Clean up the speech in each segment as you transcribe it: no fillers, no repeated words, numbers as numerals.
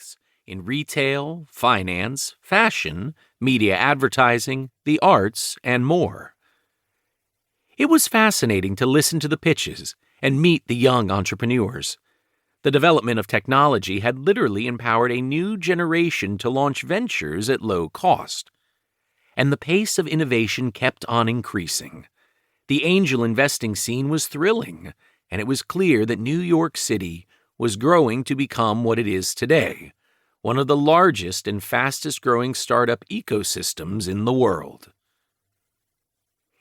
strengths in retail, finance, fashion, media advertising, the arts, and more. It was fascinating to listen to the pitches and meet the young entrepreneurs. The development of technology had literally empowered a new generation to launch ventures at low cost. And the pace of innovation kept on increasing. The angel investing scene was thrilling, and it was clear that New York City was growing to become what it is today, one of the largest and fastest-growing startup ecosystems in the world.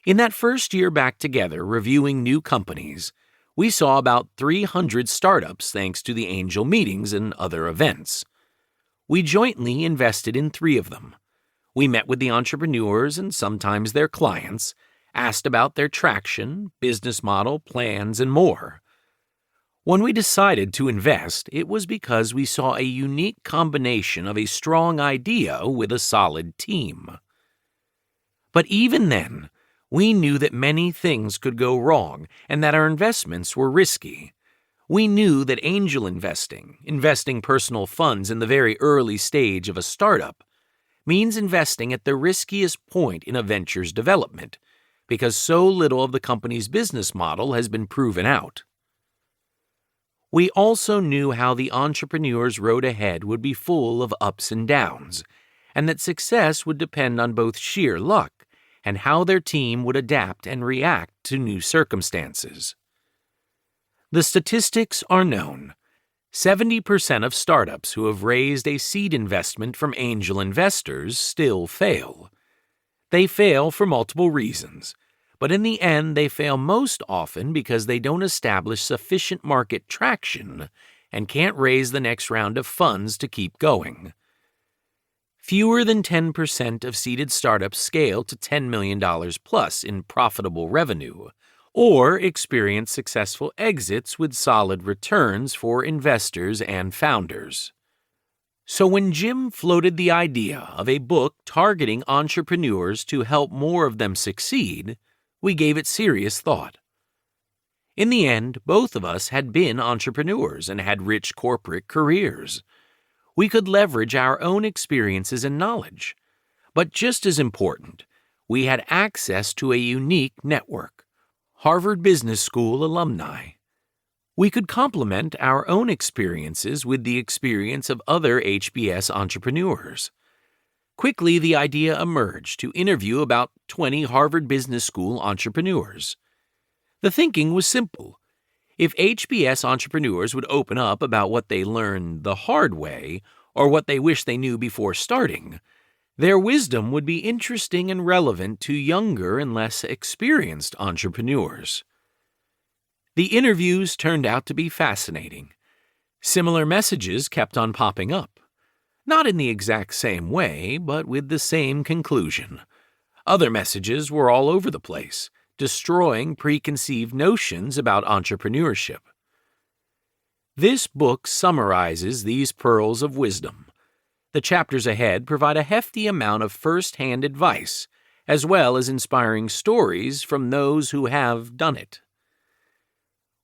In that first year back together reviewing new companies, we saw about 300 startups thanks to the angel meetings and other events. We jointly invested in 3 of them. We met with the entrepreneurs and sometimes their clients, asked about their traction, business model, plans, and more. When we decided to invest, it was because we saw a unique combination of a strong idea with a solid team. But even then, we knew that many things could go wrong and that our investments were risky. We knew that angel investing personal funds in the very early stage of a startup, means investing at the riskiest point in a venture's development, because so little of the company's business model has been proven out. We also knew how the entrepreneur's road ahead would be full of ups and downs, and that success would depend on both sheer luck and how their team would adapt and react to new circumstances. The statistics are known. 70% of startups who have raised a seed investment from angel investors still fail. They fail for multiple reasons, but in the end they fail most often because they don't establish sufficient market traction and can't raise the next round of funds to keep going. Fewer than 10% of seeded startups scale to $10 million plus in profitable revenue, or experience successful exits with solid returns for investors and founders. So when Jim floated the idea of a book targeting entrepreneurs to help more of them succeed, we gave it serious thought. In the end, both of us had been entrepreneurs and had rich corporate careers. We could leverage our own experiences and knowledge. But just as important, we had access to a unique network, Harvard Business School alumni. We could complement our own experiences with the experience of other HBS entrepreneurs. Quickly, the idea emerged to interview about 20 Harvard Business School entrepreneurs. The thinking was simple. If HBS entrepreneurs would open up about what they learned the hard way or what they wish they knew before starting, their wisdom would be interesting and relevant to younger and less experienced entrepreneurs. The interviews turned out to be fascinating. Similar messages kept on popping up. Not in the exact same way, but with the same conclusion. Other messages were all over the place, destroying preconceived notions about entrepreneurship. This book summarizes these pearls of wisdom. The chapters ahead provide a hefty amount of first-hand advice, as well as inspiring stories from those who have done it.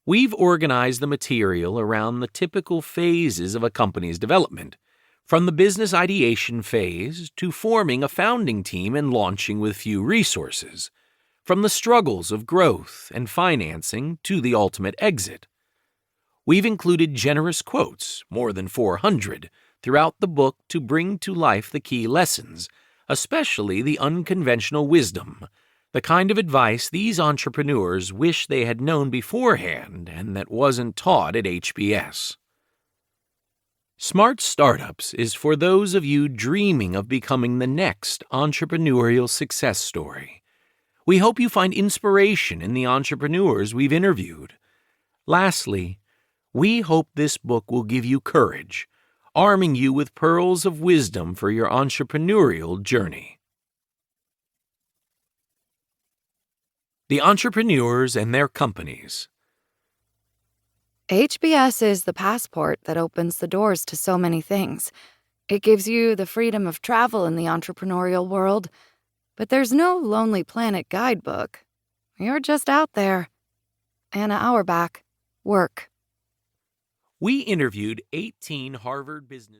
We've organized the material around the typical phases of a company's development, from the business ideation phase to forming a founding team and launching with few resources, from the struggles of growth and financing to the ultimate exit. We've included generous quotes, more than 400, throughout the book to bring to life the key lessons, especially the unconventional wisdom, the kind of advice these entrepreneurs wish they had known beforehand and that wasn't taught at HBS. Smart Startups is for those of you dreaming of becoming the next entrepreneurial success story. We hope you find inspiration in the entrepreneurs we've interviewed. Lastly, we hope this book will give you courage, arming you with pearls of wisdom for your entrepreneurial journey. The Entrepreneurs and Their Companies. HBS is the passport that opens the doors to so many things. It gives you the freedom of travel in the entrepreneurial world, but there's no Lonely Planet guidebook. You're just out there. Anna Auerbach, work. We interviewed 18 Harvard Business